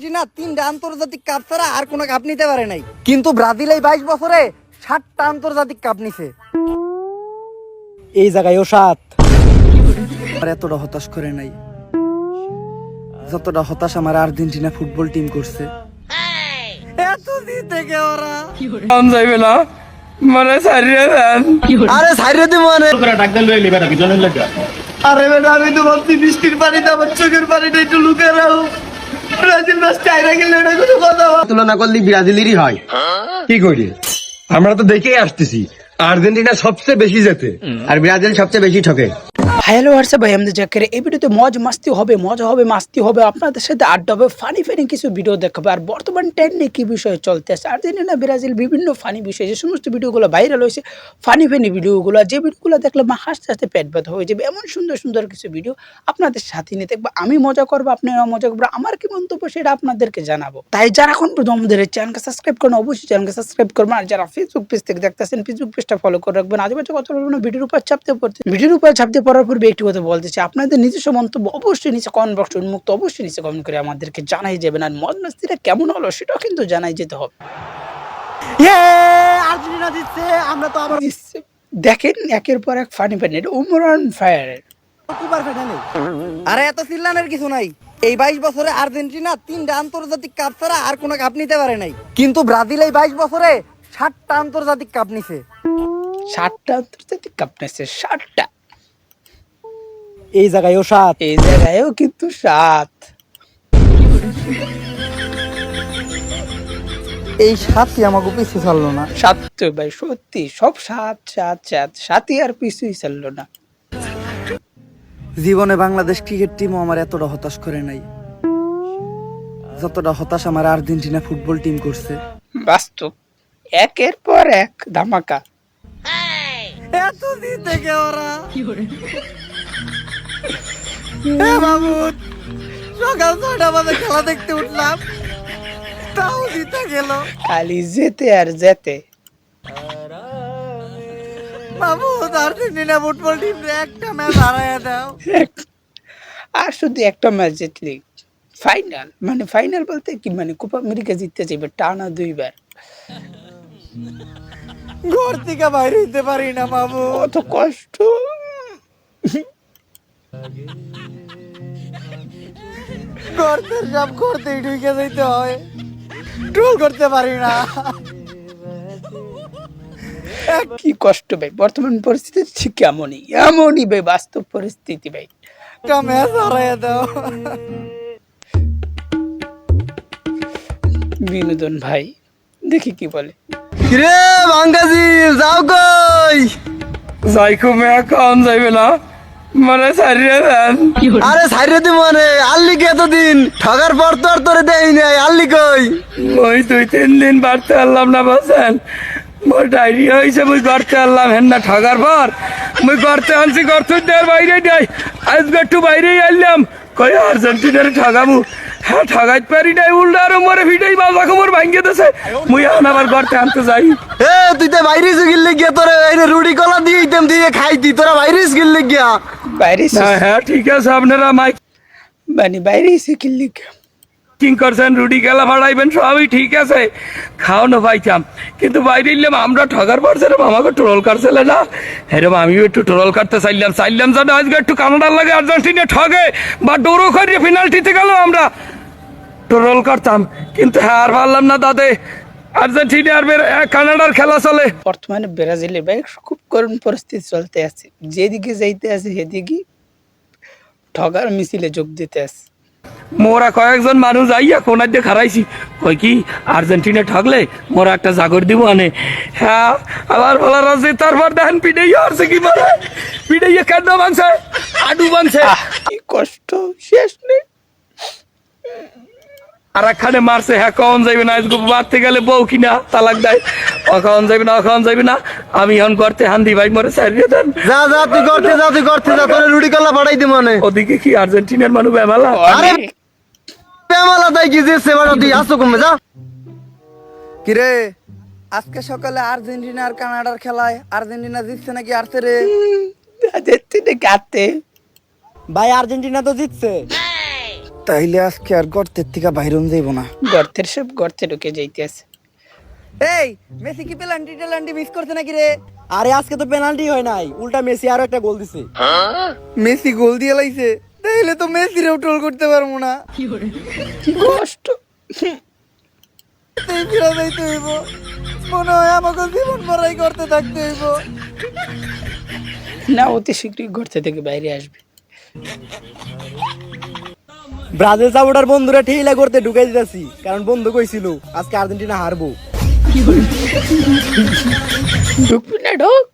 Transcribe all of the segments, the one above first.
Argentina 3টা আন্তর্জাতিক cup ছাড়া আর কোনো কাপ নিতে পারে নাই, কিন্তু ব্রাজিল এই 22 বছরে 7টা আন্তর্জাতিক কাপ নিছে। এই জায়গায় ও 7 আর এতটা হতাশ করে নাই যতটা হতাশ আমার আর্জেন্টিনা ফুটবল টিম করছে। এত দিতে কে ওরা কম যাইবে না মানে সারিয়ে দেন। আরে সাইরে দি মানে ডাক দেন রে লিবাটা কি জনের লাগা। আরে বেটা আমি তো ভাবছি বৃষ্টির পানিতে আমার চোখের পানিটা একটু লুকিয়ে রাখো। ব্রাজিল ম্যাচ টাইরা গেলে এটা কোনো কথা তুলনা করলে ব্রাজিলেরই হয়। কি করি আমরা তো দেখেই আসতেছি আর্জেন্টিনা সবচেয়ে বেশি জেতে আর ব্রাজিল সবচেয়ে বেশি ঠকে। হ্যালো হোয়াটসঅ্যাপ ভাই, আমাদের জাকের এই ভিডিওতে মাস্তি হবে মাস্তি হবে, আপনাদের সাথে আড্ডা হবে, ফানি কিছু ভিডিও দেখাবে। আর বর্তমান ট্রেন্ডে কি বিষয় চলতে আছে, আর্জেন্টিনা ব্রাজিল বিভিন্ন ফানি বিষয়, যে সমস্ত ভিডিওগুলো ভাইরাল হয়েছে, ফানি ভিডিওগুলো, যে ভিডিওগুলো দেখলে মা হাসতে হাসতে পেট ব্যথা হয়ে যাবে, এমন সুন্দর সুন্দর কিছু ভিডিও আপনাদের সাথে নিয়ে দেখবো। আমি মজা করবো, আপনারা মজা করবো, আমার কি মন্তব্য সেটা আপনাদেরকে জানাবো। তাই যারা এখন পর্যন্ত আমাদের এই চ্যানেলকে সাবস্ক্রাইব করেন, অবশ্যই চ্যানেলকে সাবস্ক্রাইব করবেন। আর যারা ফেসবুক পেজ থেকে দেখতেছেন, ফেসবুক পেজটা ফলো করে রাখবেন। আজেবাজে কথা বলবেন না, ভিডিওর উপর চাপতে পড়ার পূর্বে একটি কথা বলতে চাই, আপনাদের নিজস্ব মন্তব্য অবশ্যই নিচে কমেন্ট বক্স উন্মুক্ত, অবশ্যই নিচে কমেন্ট করে আমাদেরকে জানাই যাবেন। আর মজ মাস্তিটা কেমন হলো সেটাও কিন্তু জানাই যেতে হবে। আর্জেন্টিনা জিতছে, আমরা তো আবার দেখেন একের পর এক ফানি এটা উমরান ফায়ারের সুপার ফাইনালে। আরে এত চিল্লানের কিছু নাই, এই 22 বছরে আর্জেন্টিনা 3টা আন্তর্জাতিক কাপ ছাড়া আর কোনো কাপ নিতে পারে নাই, কিন্তু ব্রাজিল এই 22 বছরে 7টা আন্তর্জাতিক কাপ নিছে। 7টা আন্তর্জাতিক কাপ নিয়েছে, 7টা। এই জায়গায় ও 7, এই জায়গায়ও কিন্তু 7। এই 7ই আমাকে পিছু ছাড়লো না। 7 তো ভাই সত্যি সব 7 আর পিছুই চললো না। জীবনে বাংলাদেশ ক্রিকেট টিমও আমার এতটা হতাশ করে নাই যতটা হতাশ আমার আর্জেন্টিনা ফুটবল টিম করছে। বাস্তব একের পর এক ধামাকা। এত দিতে কে ওরা মামুদ, সকাল 6টা বাজে খেলা দেখতে উঠলাম, তাও জিতে গেল। খালি যেতে আর যেতে। মামুদ, আর্জেন্টিনা ফুটবল টিম একটা ম্যাচ হারাইয়া দাও। আর শুধু একটা ম্যাচ জিতলি ফাইনাল, মানে ফাইনাল বলতে কি, মানে কোপা আমেরিকা জিততে চাইবে টানা 2বার। ঘর থেকে বাইরে হইতে পারি না মামু, কত কষ্ট। করতে সব করতেই ঢুকে যাইতে হয়, ট্রোল করতে পারি না। কি কষ্ট ভাই, বর্তমান পরিস্থিতি ঠিক এমনই ভাই, বাস্তব পরিস্থিতি ভাই। একটা ম্যাচ হারাইয়া দাও। বিনোদন ভাই দেখি কি বলে। কিরে বাঙ্গাজি, যাও কই? যাইকো মেয়া কম যাইবে না মানে সারিয়ে দেন। আরে সাইরে দি মানে আল্লি কে এতদিন ঠগার পর তো আর তোরে দেই নাই, আল্লি কই? ওই 2-3 দিন বাড়তে পারলাম না বলছেন, মোর ডায়রিয়া হয়েছে, মুই করতে পারলাম হেন না ঠগার পর মুই করতে আনছি, করতে দেওয়ার বাইরে যাই, আজকে একটু বাইরেই আনলাম, কই আর্জেন্টিনার ঠগামু, হ্যাঁ ঠগাইতে পারি নাই, উল্টা আরো মরে ভিটাই বাবা কোমর ভাঙ্গে দিছে, মুই এখন আবার করতে আনতে যাই। এ তুই তো বাইরে গিল্লে গিয়া তোরে এনে রুটি কলা দিয়ে দিতাম, দিয়ে খাইতি, তোরা বাইরে গিল্লে গিয়া। বাইরে হ্যাঁ ঠিক আছে, আপনারা মাইক মানে বাইরে এসে কিনলি কিং করছেন, রুটি খেলা ভাড়াইবেন, সবই ঠিক আছে, খাওয়ানো পাইতাম, কিন্তু বাইরে এলাম আমরা ঠগার পড়ছিলাম, আমাকে ট্রোল করছিল না, এরকম আমিও একটু ট্রোল করতে চাইলাম যেন আজকে একটু কানাডার লাগে আর্জেন্টিনা ঠগে বা ডোরো করিয়ে পেনাল্টিতে গেল আমরা ট্রোল করতাম, কিন্তু হ্যাঁ আর পারলাম না তাতে, আর্জেন্টিনা আর কানাডার খেলা চলে। বর্তমানে ব্রাজিলের ভাই খুব করুণ পরিস্থিতি চলতে আছে, যেদিকে যাইতে আছে সেদিকে ঠগার মিছিলে যোগ দিতে আছে। মোরা কয়েকজন মানুষ আইয়া কোনার দিয়ে খারাইছি, কই কি আর্জেন্টিনা ঠগলে মোরা একটা জাগর দিব আনে, হ্যাঁ আবার বলার আছে, তারপর দেখেন পিটাইয়া আসছে, কি বলে পিটাইয়া কেন বানছে, আডু বানছে, কি কষ্ট শেষ নেই। আর একখানে মারছে, হ্যাঁ কখন যাইবে না, আজকে মারতে গেলে বউ কিনা তালাক দেয়, অখন যাইবে না, আমি এখন করতে হান্দি ভাই মরে সারিয়ে দেন। যা যা তুই করতে যা, তোরে রুটি কলা পাঠাই দি মানে। ওদিকে কি আর্জেন্টিনার মানুষ বেমালা? আরে বেমালা তাই কি যে সেবাটা তুই আসো কমে যা। কিরে আজকে সকালে আর্জেন্টিনা আর কানাডার খেলায় আর্জেন্টিনা জিতছে নাকি হারছে রে? দেখতে গাতে ভাই আর্জেন্টিনা তো জিতছে। তাইলে আজকে আর গর্তের থেকে বাইরন যাইব না। গর্তের সব গর্তে ঢুকে যাইতে আছে। এই মেসি কি পেনাল্টি মিস করছে নাকি রে? আরে আজকে তো পেনাল্টি হয় নাই, উল্টা মেসি আরো একটা গোল দিছে। মেসি গোল দিয়ে লাইছে, তাইলে তো মেসিরেও ট্রোল করতে পারবো না। কি কষ্ট। এই ফিরে যাইতে হইব, মনে হয় আমাকে জীবন ভরাই করতে থাকতে হইব। না, অতি শীঘ্রই গর্তে থেকে বাইরে আসবে। ব্রাজিল সাপোর্টার বন্ধুরা ঠেলা করতে ঢুকাই দিতেছি, কারণ বন্ধু কইছিল আজকে আর্জেন্টিনা হারবো। ঢুকবি না, ঢোক।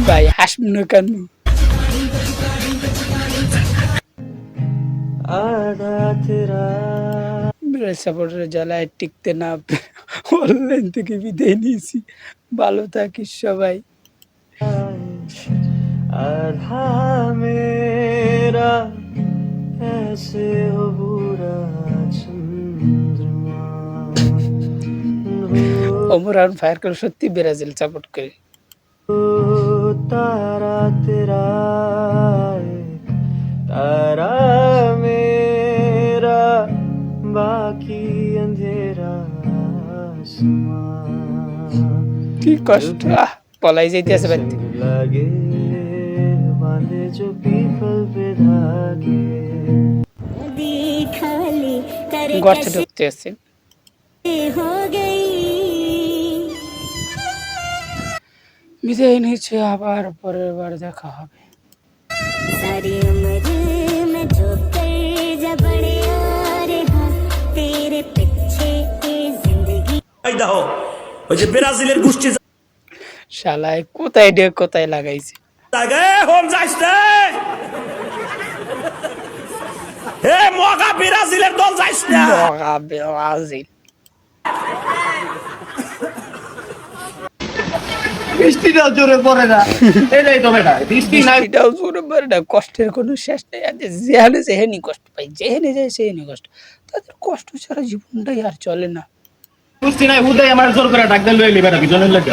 ভাই হাসব না কেন? সাপোর্টার জ্বালায় টিকতে না অনলাইন থেকে বিদায় নিয়েছি। ভালো থাকিস সবাই। ওমরান ফায়ার করে সত্যি ব্রাজিল সাপোর্ট করে। तारा तेरा तारा मेरा बाकी अंधेरा কি কষ্ট, পলাই যাইতে আছে বাড়িতে। लगे बांधे जो पीपल पे धागे গর্তে ঢুকতে আছে। বিদায় নিচ্ছে, আবার পরের বার দেখা হবে। सारी उम्र में जो कर जा बड़े और हाँ तेरे पीछे की जिंदगी দেখো ওই যে ব্রাজিলের গোষ্ঠী শালায় কোথায় ডে কোথায় লাগাইছে। জায়গায় হোম যাইস রে হে মগা ব্রাজিলের দল যাইস না মগা ব্রাজিল। বৃষ্টিটা জোরে পড়ে না, এটাই তো বেটা বৃষ্টি নাই। এটাও জোরে মারে না, কষ্টের কোনো শেষ নেই। আর যেখানে যেহেনি কষ্ট পাই, যেখানে যায় সেখানে কষ্ট। তাদের কষ্ট ছাড়া জীবনটাই আর চলে না। বৃষ্টি নাই, হুদাই আমার জোর করে ডাক দিল বেটা পিছনের লাগে।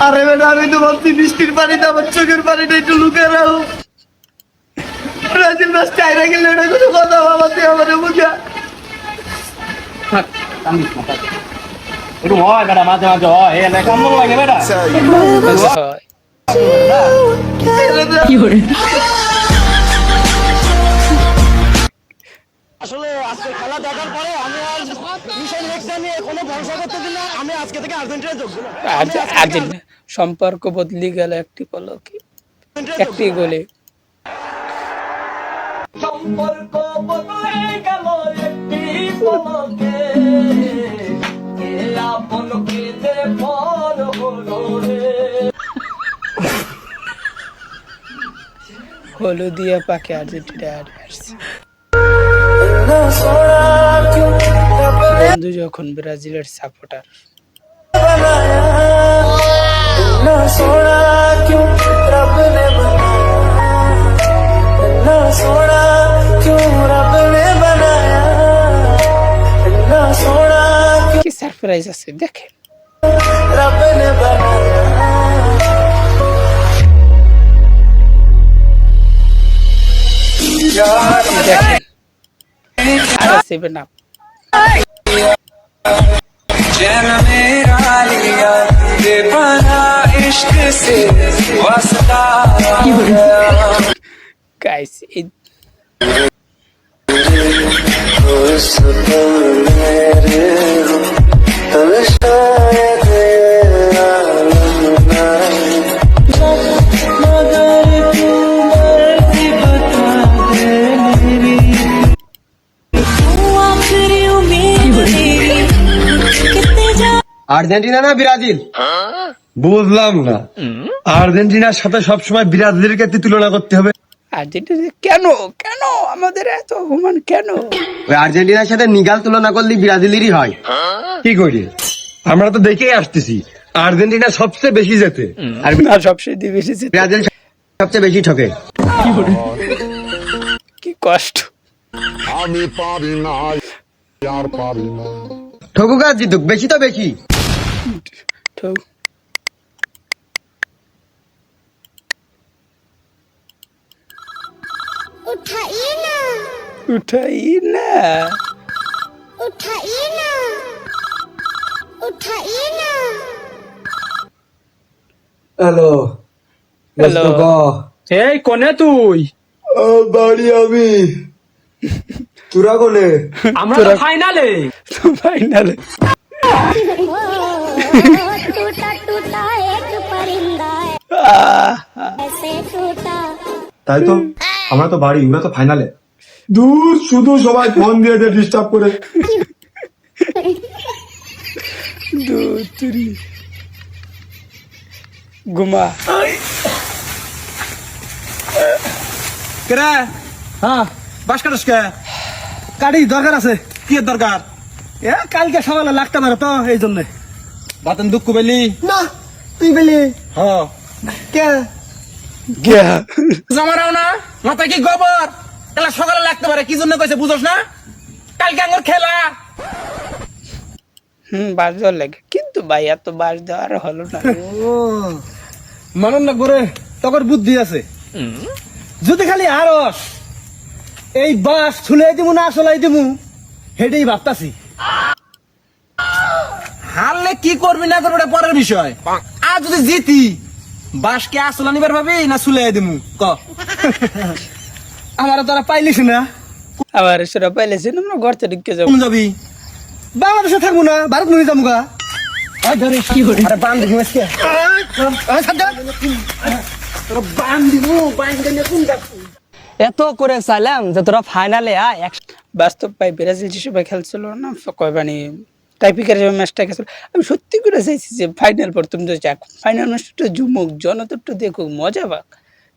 আরে বেটা আমি তো ভাবছি বৃষ্টির পানিতে আমার চোখের পানিটা একটু লুকিয়ে রাখো। ব্রাজিল ম্যাচ চাইরা গেলে এটা কোনো কথা ভাবাতে আমার বুঝা। একটু হয় বেটা, মাঝে মাঝে হয়, এ না কেমন লাগে বেটা। হয়। আসলে আজকে খেলা দেখার পরে আমি আর মিশেল নেক্সট নিয়ে কোনো ভরসা করতে দিন না। আমি আজকে থেকে আর্জেন্টিনা যোগ দিলাম। আর্জেন্টিনা সম্পর্ক বদলে গেল একটি পলকে, একটি গোলে। সম্পর্ক বদলে গেল একটি পলকে, কে আপন কে যে পর হলো রে। হলুদিয়া পাকে আর্জেন্টিনা আর আসছে। বন্ধু যখন ব্রাজিলের সাপোর্টার, কি সারপ্রাইজ আছে দেখেন। দেখেন আর সেভেন আপ। গাইস আর্জেন্টিনা না ব্রাজিল বুঝলাম না। আর্জেন্টিনার সাথে সবসময় ব্রাজিলের ক্ষেত্রে তুলনা করতে হবে। আর্জেন্টিনা কেন কেন আমাদের এত অপমান কেন? ওই আর্জেন্টিনার সাথে নিগাল তুলনা করলে ব্রাজিলেরই হয়। কি করি, আমরা তো দেখেই আসতেছি আর্জেন্টিনা সবচেয়ে বেশি জেতে আর না সবচেয়ে বেশি ব্রাজিল সবচেয়ে বেশি ঠকে। কি কষ্ট। ঠকুক আর জিতুক, বেশি তো বেশি। ঠক उठाइए ना উঠাই না उठाइए ना उठाइए ना হ্যালো হ্যালো এই কোনে তুই? বাড়ি আমি, তোরা কোনে? আমরা তো ফাইনালে। ফাইনাল टूटा टूटा एक परिंदा ऐसे टूटा তাই তো, আমরা তো বাড়ি, ওরা তো ফাইনালে। দূর, শুধু সবাই ফোন দিয়ে ডিস্টার্ব করে। দুই ঘুমা কেরে হ্যাঁ বাস কাটস কে কাটি দরকার আছে কি দরকার কালকে সকালে লাগতে পারে তো এই জন্য বাতন দুঃখ পেলি না তুই পেলি হ্যাঁ কে গিয়া জমারাও না, মাথা কি গোবর? খেলা সকালে লাগতে পারে, কি জন্য কইছে বুঝছ না? কালকে আমার খেলা। বাস দেওয়ার লাগে, কিন্তু ভাই এত বাস দেওয়ার হলো না। ও মানন না করে তখন বুদ্ধি আছে যদি খালি আরস এই বাস ছুলাই দিমু না চলাই দিমু হেডেই ভাবতাছি হারলে কি করবি না করবি ওটা পরের বিষয়। আর যদি জিতি, বাসকে আসলা নিবার ভাবি না সুলাই দিমু ক? আমার তোরা পাইলিস না আবার সেটা পাইলেছি আমরা ঘর থেকে ঢুকে যাবো। কোন যাবি? বাংলাদেশে থাকবো না ভারত নিয়ে যাবো গা ধরে কি করি আরে বান দেখি মাসকে এত করে চাইলাম যে তোরা ফাইনালে আয় বাস্তব পাই ব্রাজিল যে সবাই খেলছিল না কয় মানে টাইপিকার যে ম্যাচটা খেলছিল, আমি সত্যি করে চাইছি যে ফাইনাল প্রথম যে যাক, ফাইনাল ম্যাচটা জুমুক জনতাটা দেখুক মজা পাক,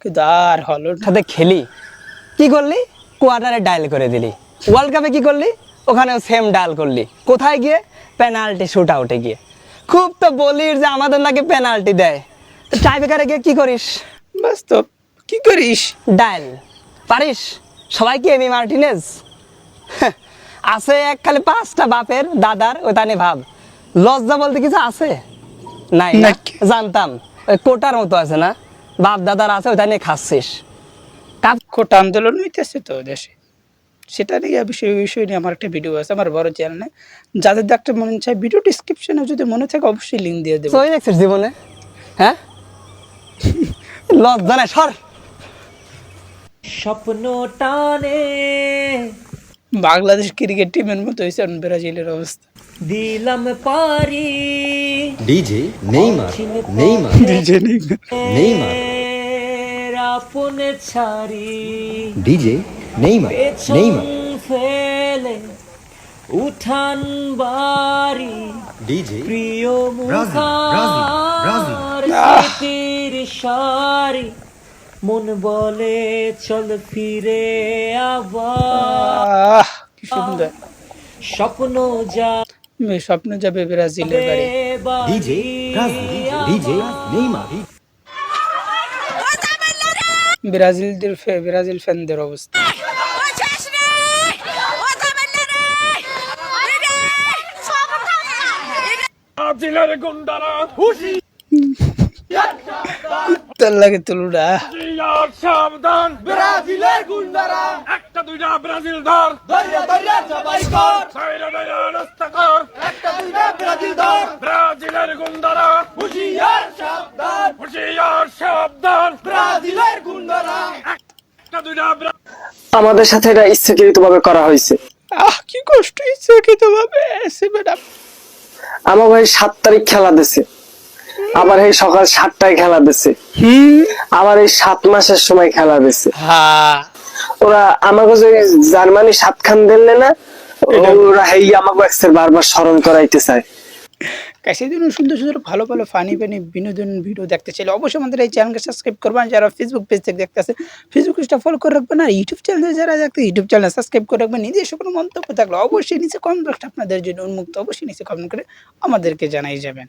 কিন্তু আর হলো না। সাথে খেলি কি করলি কোয়ার্টারে ডায়াল করে দিলি, ওয়ার্ল্ড কাপে কি করলি ওখানেও সেম ডায়াল করলি, কোথায় গিয়ে পেনাল্টি শুট আউটে গিয়ে। খুব তো বলির যে আমাদের নাকি পেনাল্টি দেয়, টাইপিকারে গিয়ে কি করিস? বাস্তব কি করিস? ডায়াল পারিস? সবাই কি এমি মার্টিনেজ আছে এক খালি 5টা বাপের দাদার ওইখানে ভাব, লজ্জা বলতে কিছু আছে নাই না? নাকি? জানতাম ওই কোটার মতো আছে না, বাপ দাদার আছে ওইখানে খাচ্ছিস। কোটা আন্দোলন হইতেছে তো দেশে, সেটা নিয়ে বিষয় নিয়ে আমার একটা ভিডিও আছে আমার বড় চ্যানেলে, যাদের দেখতে মনে চায় ভিডিও ডিসক্রিপশনে যদি মনে থাকে অবশ্যই লিঙ্ক দিয়ে দেবো। সই দেখছিস জীবনে? হ্যাঁ লজ্জা নাই সর। স্বপ্ন টানে বাংলাদেশ ক্রিকেট টিমের মতো হয়েছে এখন ব্রাজিলের অবস্থা। দিলাম পারি ডিজে নেইমার নেইমার নেইমার আপন ছাড়ি ডিজে নেইমার পেছন নেইমার ফেলে উঠান বাড়ি ডিজে প্রিয় মুখার স্মৃতির সারি মন বলে চল ফিরে আবার কি সুন্দর স্বপ্ন যা স্বপ্ন যাবে ব্রাজিলের বাড়ি। ডিজে ডিজে নেইমার ব্রাজিল ফ্যানদের অবস্থা ব্রাজিলের গুন্ডারা তার লাগে তুলুরা আর সাবধান, ব্রাজিলের গুন্ডারা একটা দুইটা ব্রাজিল ধর ধরিয়া ধরিয়া সবাই কর সাইরা দাইরা রাস্তা কর একটা দুইটা ব্রাজিল ধর ব্রাজিলের গুন্ডারা হুশিয়ার সাবধান ব্রাজিলের গুন্ডারা একটা দুইটা আমাদের সাথে এটা ইচ্ছাকৃত ভাবে করা হয়েছে। কি কষ্ট ইচ্ছাকৃত ভাবে ম্যাডাম। আমার ভাই 7 তারিখ খেলা দিছে, আবার এই সকাল 7টায় খেলা দিছে, আবার এই 7 মাসের সময় খেলা দিছে। হ্যাঁ ওরা আমাকে যে জার্মানি 7 খান দিলে না, ওরা হেই আমাকে একবার বারবার স্মরণ করাইতে চায়। কাছের জন্য সুন্দর সুন্দর ভালো ভালো ফানি বিনোদন ভিডিও দেখতে চাইলে অবশ্যই আমাদের এই চ্যানেলকে সাবস্ক্রাইব করবেন। যারা ফেসবুক পেজ থেকে দেখতে আছে ফেসবুক পেজটা ফলো করে রাখবেন, আর ইউটিউব চ্যানেলে যারা দেখতে ইউটিউব চ্যানেল সাবস্ক্রাইব করে রাখবেন। নিজস্ব কোনো মন্তব্য থাকলে অবশ্যই নিচে কমেন্ট বক্সটা আপনাদের জন্য উন্মুক্ত, অবশ্যই নিচে কমেন্ট করে আমাদেরকে জানাই যাবেন।